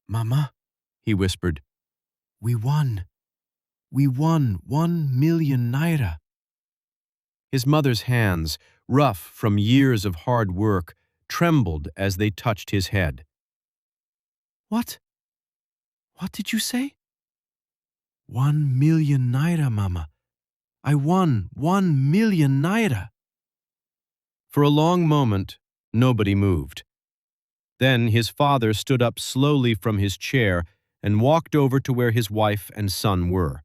Mama, he whispered, we won. We won 1 million naira. His mother's hands, rough from years of hard work, trembled as they touched his head. What? What did you say? 1 million naira, Mama. I won 1 million naira. For a long moment, nobody moved. Then his father stood up slowly from his chair and walked over to where his wife and son were.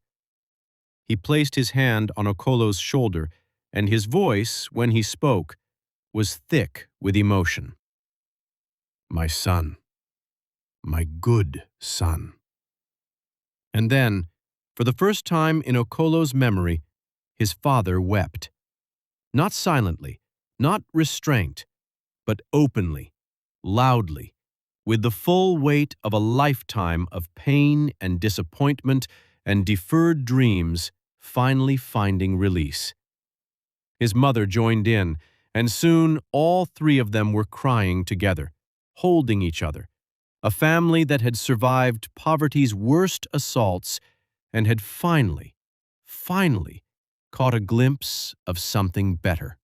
He placed his hand on Okolo's shoulder, and his voice, when he spoke, was thick with emotion. My son. My good son. And then, for the first time in Okolo's memory, his father wept. Not silently, not restrained, but openly, loudly, with the full weight of a lifetime of pain and disappointment and deferred dreams finally finding release. His mother joined in, and soon all three of them were crying together, holding each other, a family that had survived poverty's worst assaults and had finally caught a glimpse of something better.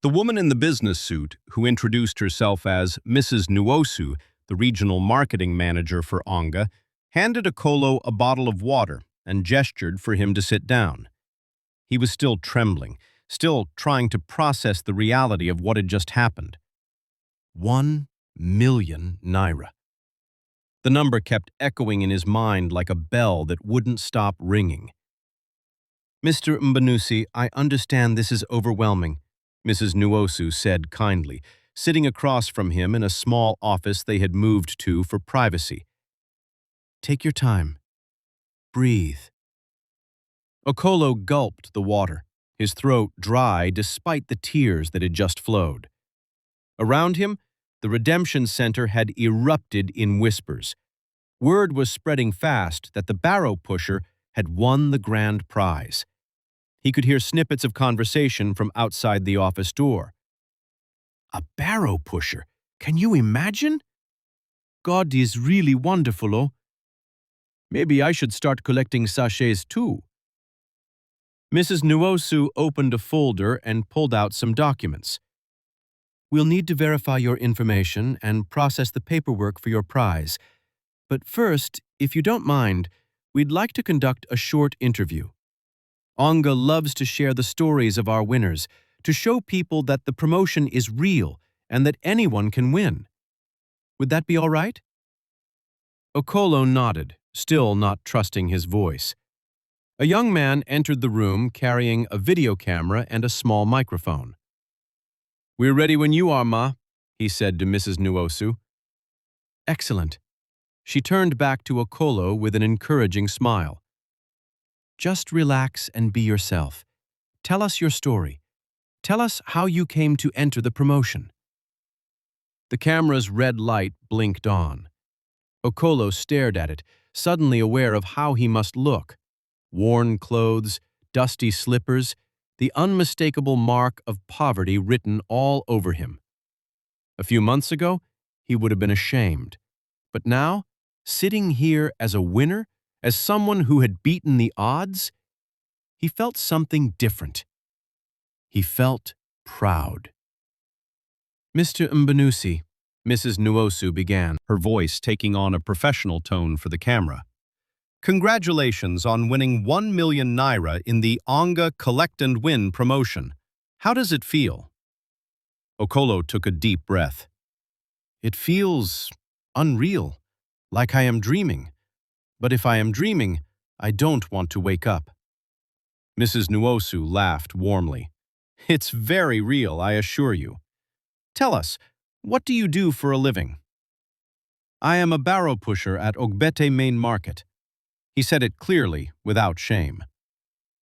The woman in the business suit, who introduced herself as Mrs. Nuosu, the regional marketing manager for Onga, handed Okolo a bottle of water and gestured for him to sit down. He was still trembling, still trying to process the reality of what had just happened. 1 million naira. The number kept echoing in his mind like a bell that wouldn't stop ringing. Mr. Mbanusi, I understand this is overwhelming, Mrs. Nuosu said kindly, sitting across from him in a small office they had moved to for privacy. Take your time. Breathe. Okolo gulped the water, his throat dry despite the tears that had just flowed. Around him, the Redemption Center had erupted in whispers. Word was spreading fast that the barrow pusher had won the grand prize. He could hear snippets of conversation from outside the office door. A barrow pusher? Can you imagine? God is really wonderful, oh. Maybe I should start collecting sachets too. Mrs. Nuosu opened a folder and pulled out some documents. We'll need to verify your information and process the paperwork for your prize. But first, if you don't mind, we'd like to conduct a short interview. Onga loves to share the stories of our winners, to show people that the promotion is real and that anyone can win. Would that be all right? Okolo nodded, still not trusting his voice. A young man entered the room carrying a video camera and a small microphone. We're ready when you are, Ma, he said to Mrs. Nuosu. Excellent. She turned back to Okolo with an encouraging smile. Just relax and be yourself. Tell us your story. Tell us how you came to enter the promotion. The camera's red light blinked on. Okolo stared at it, suddenly aware of how he must look. Worn clothes, dusty slippers, the unmistakable mark of poverty written all over him. A few months ago, he would have been ashamed. But now, sitting here as a winner, as someone who had beaten the odds, he felt something different. He felt proud. Mr. Mbanusi, Mrs. Nuosu began, her voice taking on a professional tone for the camera. Congratulations on winning 1 million naira in the Onga Collect and Win promotion. How does it feel? Okolo took a deep breath. It feels unreal, like I am dreaming. But if I am dreaming, I don't want to wake up. Mrs. Nuosu laughed warmly. It's very real, I assure you. Tell us, what do you do for a living? I am a barrow pusher at Ogbete Main Market. He said it clearly, without shame.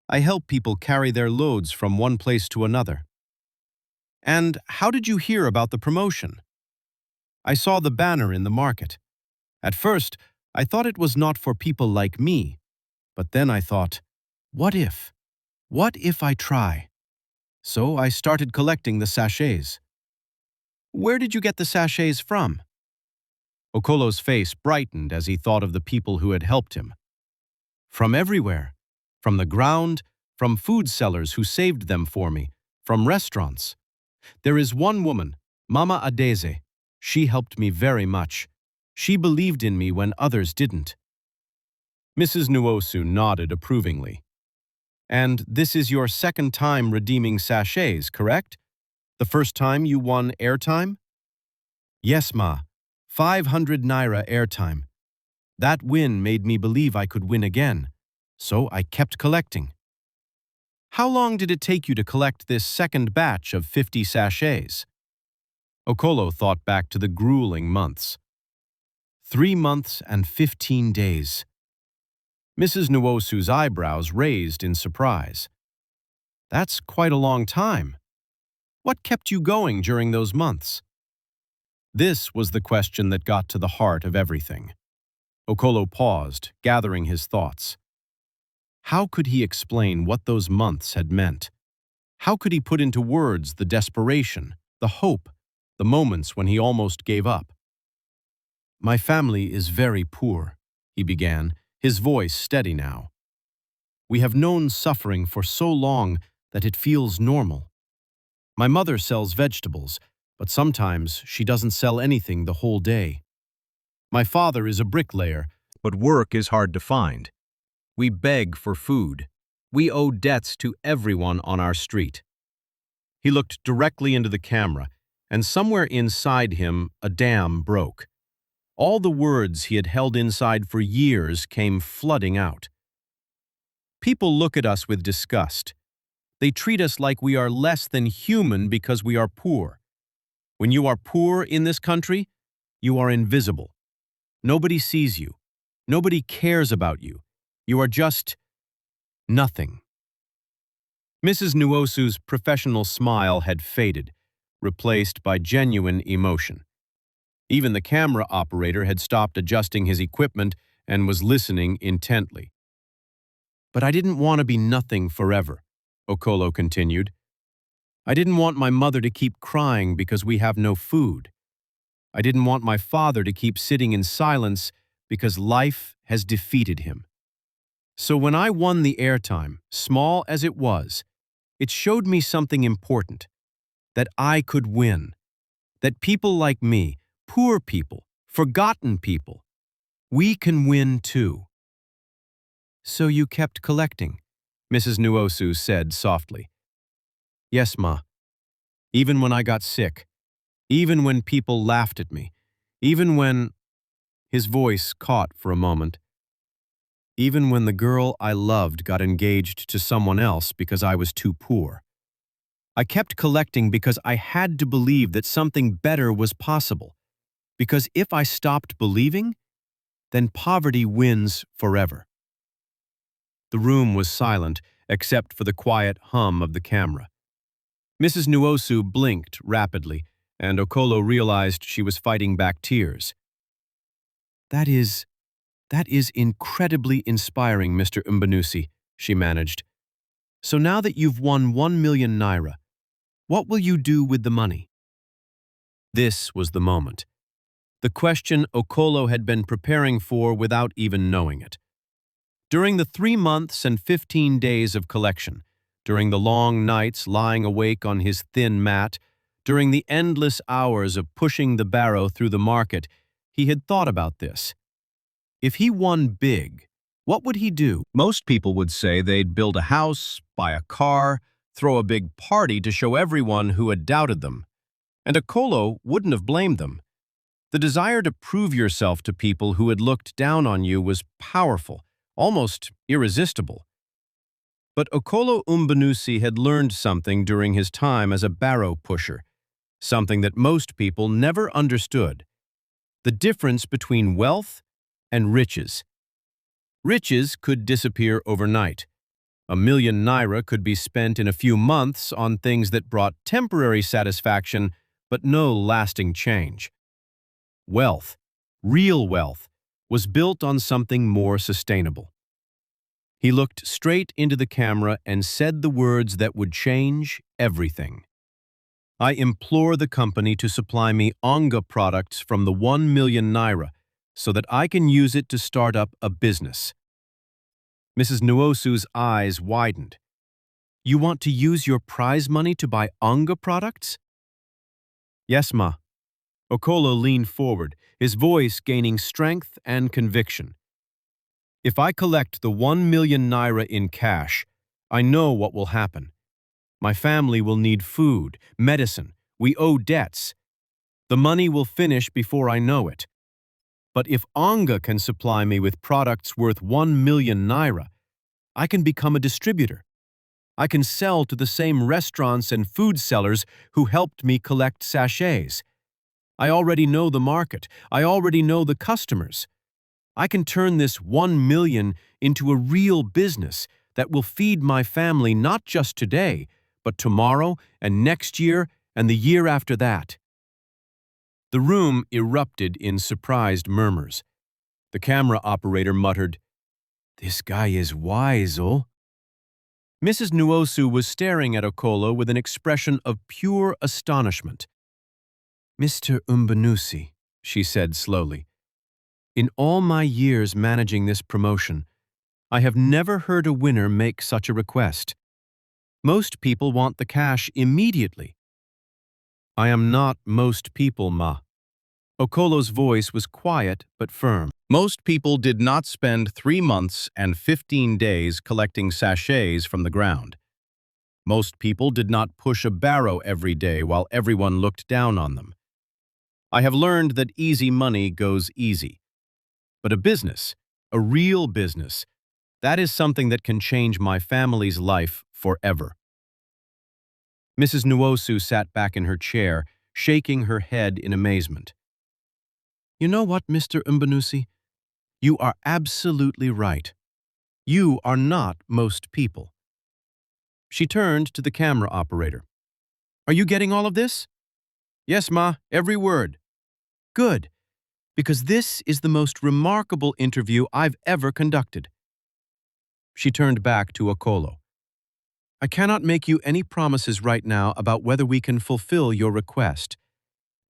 I help people carry their loads from one place to another. And how did you hear about the promotion? I saw the banner in the market. At first, I thought it was not for people like me. But then I thought, what if? What if I try? So I started collecting the sachets. Where did you get the sachets from? Okolo's face brightened as he thought of the people who had helped him. From everywhere. From the ground, from food sellers who saved them for me, from restaurants. There is one woman, Mama Adeze. She helped me very much. She believed in me when others didn't. Mrs. Nuosu nodded approvingly. And this is your second time redeeming sachets, correct? The first time you won airtime? Yes, Ma. 500 naira airtime. That win made me believe I could win again, so I kept collecting. How long did it take you to collect this second batch of 50 sachets? Okolo thought back to the grueling months. 3 months and 15 days. Mrs. Nuosu's eyebrows raised in surprise. That's quite a long time. What kept you going during those months? This was the question that got to the heart of everything. Okolo paused, gathering his thoughts. How could he explain what those months had meant? How could he put into words the desperation, the hope, the moments when he almost gave up? My family is very poor, he began, his voice steady now. We have known suffering for so long that it feels normal. My mother sells vegetables, but sometimes she doesn't sell anything the whole day. My father is a bricklayer, but work is hard to find. We beg for food. We owe debts to everyone on our street. He looked directly into the camera, and somewhere inside him, a dam broke. All the words he had held inside for years came flooding out. People look at us with disgust. They treat us like we are less than human because we are poor. When you are poor in this country, you are invisible. Nobody sees you. Nobody cares about you. You are just nothing. Mrs. Nuosu's professional smile had faded, replaced by genuine emotion. Even the camera operator had stopped adjusting his equipment and was listening intently. But I didn't want to be nothing forever, Okolo continued. I didn't want my mother to keep crying because we have no food. I didn't want my father to keep sitting in silence because life has defeated him. So when I won the airtime, small as it was, it showed me something important, that I could win, that people like me, poor people, forgotten people, we can win too. So you kept collecting, Mrs. Nuosu said softly. Yes, Ma. Even when I got sick, even when people laughed at me, even when… His voice caught for a moment. Even when the girl I loved got engaged to someone else because I was too poor. I kept collecting because I had to believe that something better was possible. Because if I stopped believing, then poverty wins forever. The room was silent, except for the quiet hum of the camera. Mrs. Nuosu blinked rapidly, and Okolo realized she was fighting back tears. That is incredibly inspiring, Mr. Mbanusi, she managed. So now that you've won 1 million naira, what will you do with the money? This was the moment. The question Okolo had been preparing for without even knowing it. During the 3 months and 15 days of collection, during the long nights lying awake on his thin mat, during the endless hours of pushing the barrow through the market, he had thought about this. If he won big, what would he do? Most people would say they'd build a house, buy a car, throw a big party to show everyone who had doubted them. And Okolo wouldn't have blamed them. The desire to prove yourself to people who had looked down on you was powerful, almost irresistible. But Okolo Mbanusi had learned something during his time as a barrow pusher, something that most people never understood: the difference between wealth and riches. Riches could disappear overnight. 1 million naira could be spent in a few months on things that brought temporary satisfaction but no lasting change. Wealth, real wealth, was built on something more sustainable. He looked straight into the camera and said the words that would change everything. I implore the company to supply me Onga products from the 1 million naira so that I can use it to start up a business. Mrs. Nuosu's eyes widened. You want to use your prize money to buy Onga products? Yes, ma. Okolo leaned forward, his voice gaining strength and conviction. If I collect the 1 million naira in cash, I know what will happen. My family will need food, medicine. We owe debts. The money will finish before I know it. But if Onga can supply me with products worth 1 million naira, I can become a distributor. I can sell to the same restaurants and food sellers who helped me collect sachets. I already know the market. I already know the customers. I can turn this 1 million into a real business that will feed my family not just today, but tomorrow and next year and the year after that. The room erupted in surprised murmurs. The camera operator muttered, "This guy is wise, oh?" Mrs. Nuosu was staring at Okolo with an expression of pure astonishment. "Mr. Mbanusi," she said slowly, "in all my years managing this promotion, I have never heard a winner make such a request. Most people want the cash immediately." "I am not most people, ma." Okolo's voice was quiet but firm. Most people did not spend 3 months and 15 days collecting sachets from the ground. Most people did not push a barrow every day while everyone looked down on them. I have learned that easy money goes easy. But a business, a real business, that is something that can change my family's life forever. Mrs. Nuosu sat back in her chair, shaking her head in amazement. "You know what, Mr. Mbanusi? You are absolutely right. You are not most people." She turned to the camera operator. "Are you getting all of this?" "Yes, ma, every word." "Good, because this is the most remarkable interview I've ever conducted." She turned back to Okolo. "I cannot make you any promises right now about whether we can fulfill your request.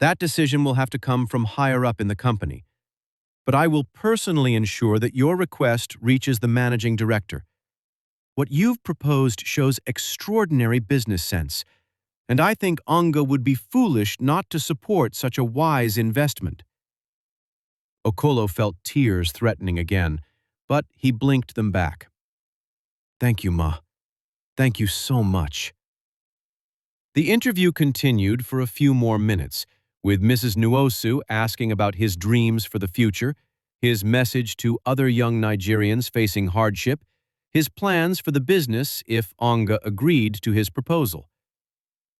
That decision will have to come from higher up in the company. But I will personally ensure that your request reaches the managing director. What you've proposed shows extraordinary business sense, and I think Onga would be foolish not to support such a wise investment." Okolo felt tears threatening again, but he blinked them back. "Thank you, ma. Thank you so much." The interview continued for a few more minutes, with Mrs. Nuosu asking about his dreams for the future, his message to other young Nigerians facing hardship, his plans for the business if Onga agreed to his proposal.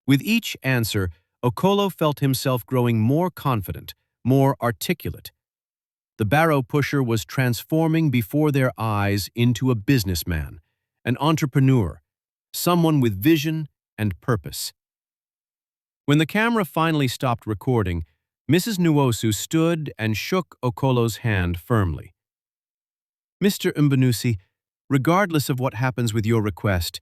With each answer, Okolo felt himself growing more confident, more articulate. The barrow pusher was transforming before their eyes into a businessman, an entrepreneur, someone with vision and purpose. When the camera finally stopped recording, Mrs. Nuosu stood and shook Okolo's hand firmly. "Mr. Mbanusi, regardless of what happens with your request,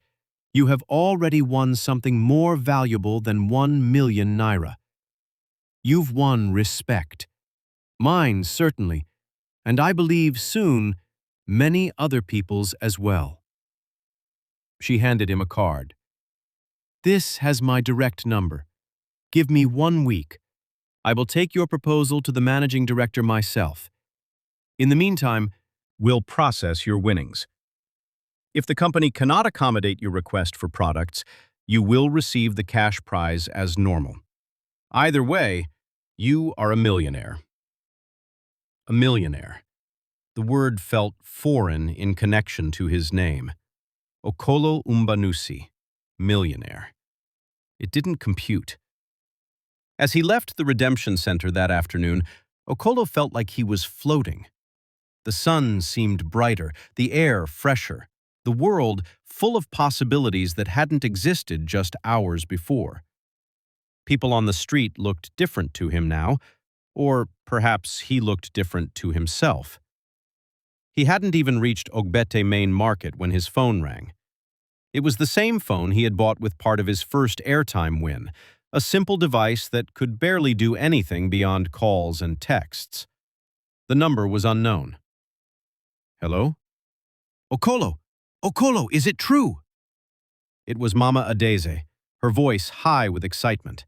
you have already won something more valuable than 1 million naira. You've won respect. Mine, certainly, and I believe soon, many other people's as well." She handed him a card. "This has my direct number. Give me 1 week. I will take your proposal to the managing director myself. In the meantime, We'll process your winnings. If the company cannot accommodate your request for products, you will receive the cash prize as normal. Either way, you are a millionaire." A millionaire. The word felt foreign in connection to his name. Okolo Mbanusi, millionaire. It didn't compute. As he left the redemption center that afternoon, Okolo felt like he was floating. The sun seemed brighter, the air fresher, the world full of possibilities that hadn't existed just hours before. People on the street looked different to him now, or perhaps he looked different to himself. He hadn't even reached Ogbete Main Market when his phone rang. It was the same phone he had bought with part of his first airtime win, a simple device that could barely do anything beyond calls and texts. The number was unknown. Hello? Okolo! Okolo, is it true? It was Mama Adeze, her voice high with excitement.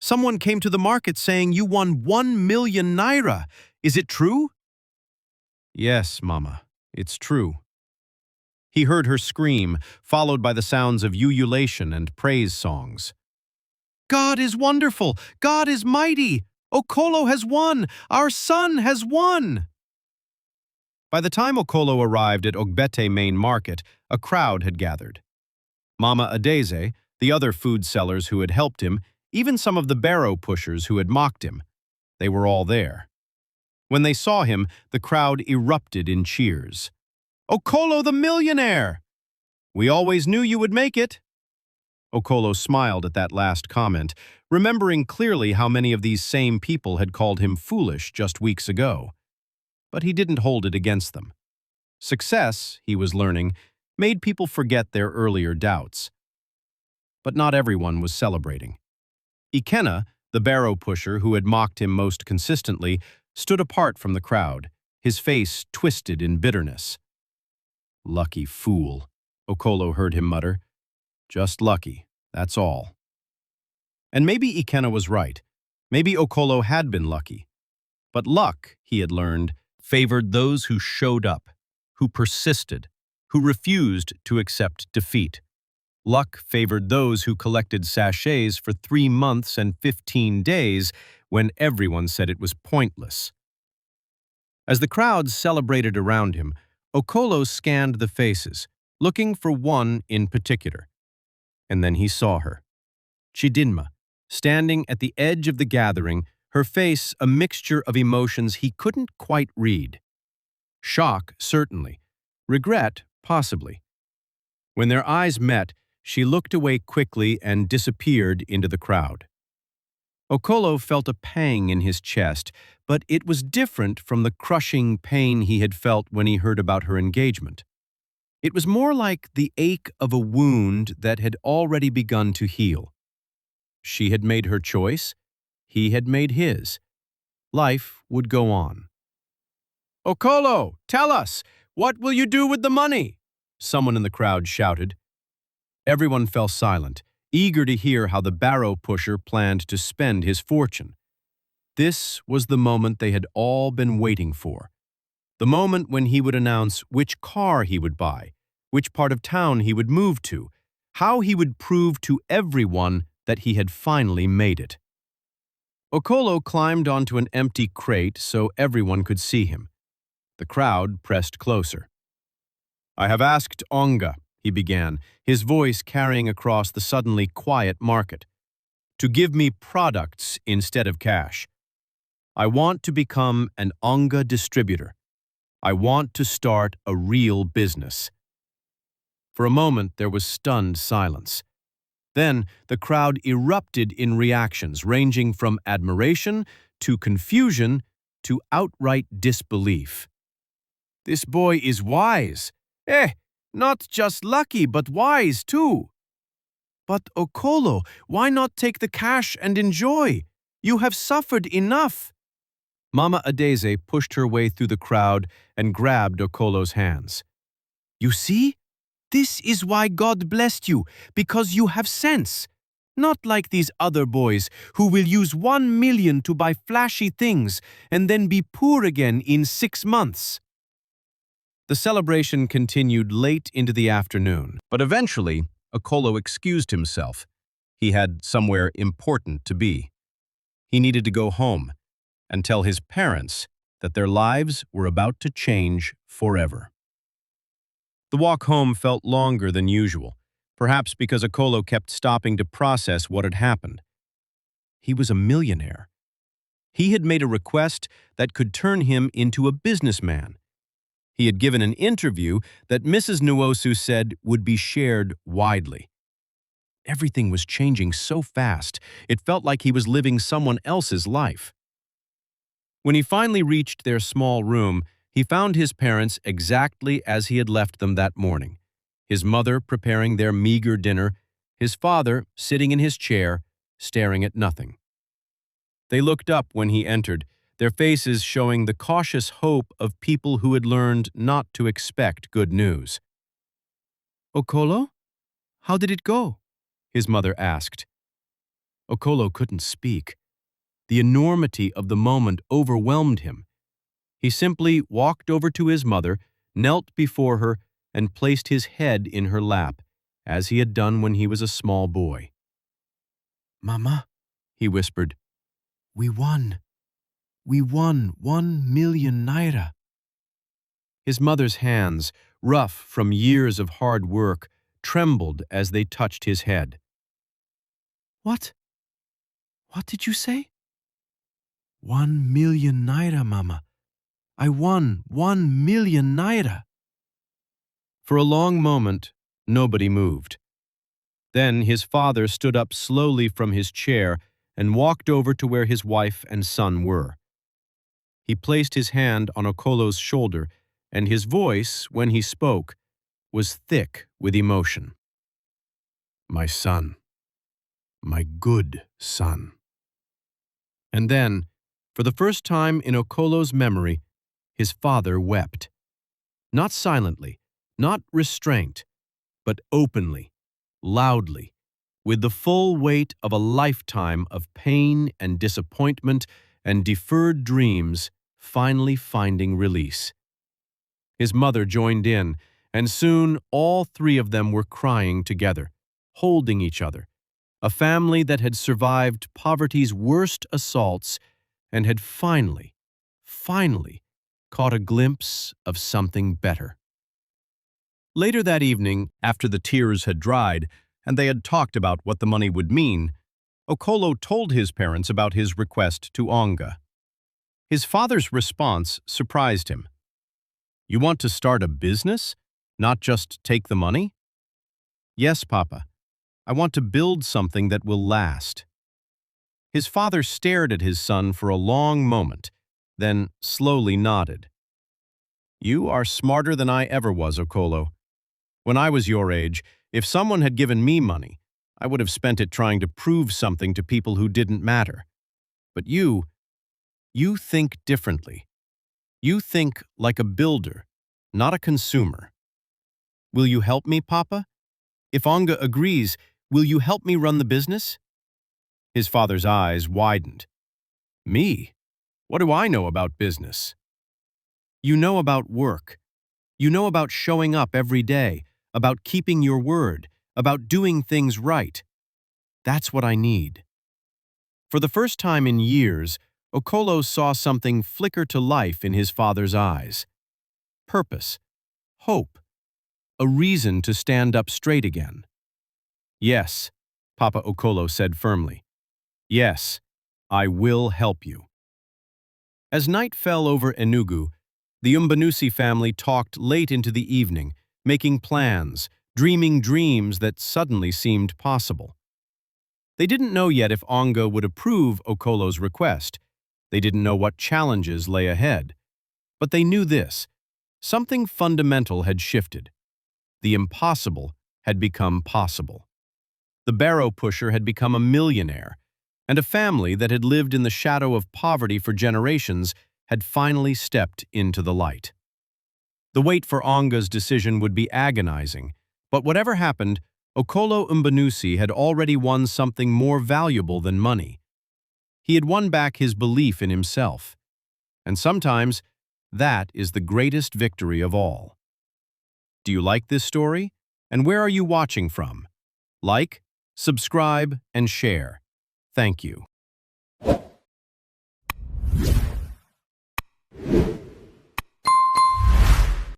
Someone came to the market saying you won 1 million naira. Is it true? Yes, Mama, it's true. He heard her scream, followed by the sounds of ululation and praise songs. God is wonderful! God is mighty! Okolo has won! Our son has won! By the time Okolo arrived at Ogbete Main Market, a crowd had gathered. Mama Adeze, the other food sellers who had helped him, even some of the barrow pushers who had mocked him, they were all there. When they saw him, the crowd erupted in cheers. Okolo the millionaire! We always knew you would make it. Okolo smiled at that last comment, remembering clearly how many of these same people had called him foolish just weeks ago. But he didn't hold it against them. Success, he was learning, made people forget their earlier doubts. But not everyone was celebrating. Ikenna, the barrow pusher who had mocked him most consistently, stood apart from the crowd, his face twisted in bitterness. Lucky fool, Okolo heard him mutter. Just lucky, that's all. And maybe Ikenna was right. Maybe Okolo had been lucky. But luck, he had learned, favored those who showed up, who persisted, who refused to accept defeat. Luck favored those who collected sachets for 3 months and 15 days when everyone said it was pointless. As the crowd celebrated around him, Okolo scanned the faces, looking for one in particular. And then he saw her. Chidinma, standing at the edge of the gathering, her face a mixture of emotions he couldn't quite read. Shock, certainly. Regret, possibly. When their eyes met, she looked away quickly and disappeared into the crowd. Okolo felt a pang in his chest, but it was different from the crushing pain he had felt when he heard about her engagement. It was more like the ache of a wound that had already begun to heal. She had made her choice. He had made his. Life would go on. Okolo, tell us, what will you do with the money? Someone in the crowd shouted. Everyone fell silent, eager to hear how the barrow pusher planned to spend his fortune. This was the moment they had all been waiting for. The moment when he would announce which car he would buy, which part of town he would move to, how he would prove to everyone that he had finally made it. Okolo climbed onto an empty crate so everyone could see him. The crowd pressed closer. I have asked Onga, he began, his voice carrying across the suddenly quiet market, to give me products instead of cash. I want to become an Onga distributor. I want to start a real business. For a moment, there was stunned silence. Then, the crowd erupted in reactions ranging from admiration to confusion to outright disbelief. This boy is wise. Not just lucky, but wise too. But Okolo, why not take the cash and enjoy? You have suffered enough. Mama Adeze pushed her way through the crowd and grabbed Okolo's hands. You see? This is why God blessed you, because you have sense. Not like these other boys who will use 1 million to buy flashy things and then be poor again in 6 months. The celebration continued late into the afternoon, but eventually, Okolo excused himself. He had somewhere important to be. He needed to go home and tell his parents that their lives were about to change forever. The walk home felt longer than usual, perhaps because Okolo kept stopping to process what had happened. He was a millionaire. He had made a request that could turn him into a businessman. He had given an interview that Mrs. Nwosu said would be shared widely. Everything was changing so fast, it felt like he was living someone else's life. When he finally reached their small room, he found his parents exactly as he had left them that morning. His mother preparing their meager dinner, his father sitting in his chair, staring at nothing. They looked up when he entered, their faces showing the cautious hope of people who had learned not to expect good news. "Okolo? How did it go?" his mother asked. Okolo couldn't speak. The enormity of the moment overwhelmed him. He simply walked over to his mother, knelt before her, and placed his head in her lap, as he had done when he was a small boy. "Mama," he whispered, "we won. We won 1,000,000 naira." His mother's hands, rough from years of hard work, trembled as they touched his head. "What? What did you say?" "1,000,000 naira, Mama. I won 1,000,000 naira." For a long moment, nobody moved. Then his father stood up slowly from his chair and walked over to where his wife and son were. He placed his hand on Okolo's shoulder, and his voice, when he spoke, was thick with emotion. "My son, my good son." And then, for the first time in Okolo's memory, his father wept. Not silently, not restrained, but openly, loudly, with the full weight of a lifetime of pain and disappointment and deferred dreams finally finding release. His mother joined in, and soon all three of them were crying together, holding each other, a family that had survived poverty's worst assaults and had finally caught a glimpse of something better. Later that evening, after the tears had dried and they had talked about what the money would mean, Okolo told his parents about his request to Onga. His father's response surprised him. "You want to start a business, not just take the money?" "Yes, Papa. I want to build something that will last." His father stared at his son for a long moment, then slowly nodded. "You are smarter than I ever was, Okolo. When I was your age, if someone had given me money, I would have spent it trying to prove something to people who didn't matter. But you think differently. You think like a builder, not a consumer. Will you help me, Papa? If Onga agrees, will you help me run the business?" His father's eyes widened. "Me? What do I know about business?" "You know about work. You know about showing up every day, about keeping your word, about doing things right. That's what I need." For the first time in years, Okolo saw something flicker to life in his father's eyes. Purpose, hope, a reason to stand up straight again. "Yes," Papa Okolo said firmly. "Yes, I will help you." As night fell over Enugu, the Mbanusi family talked late into the evening, making plans, dreaming dreams that suddenly seemed possible. They didn't know yet if Onga would approve Okolo's request. They didn't know what challenges lay ahead. But they knew this: something fundamental had shifted. The impossible had become possible. The barrow pusher had become a millionaire, and a family that had lived in the shadow of poverty for generations had finally stepped into the light. The wait for Onga's decision would be agonizing, but whatever happened, Okolo Mbanusi had already won something more valuable than money. He had won back his belief in himself. And sometimes, that is the greatest victory of all. Do you like this story? And where are you watching from? Like, subscribe, and share. Thank you.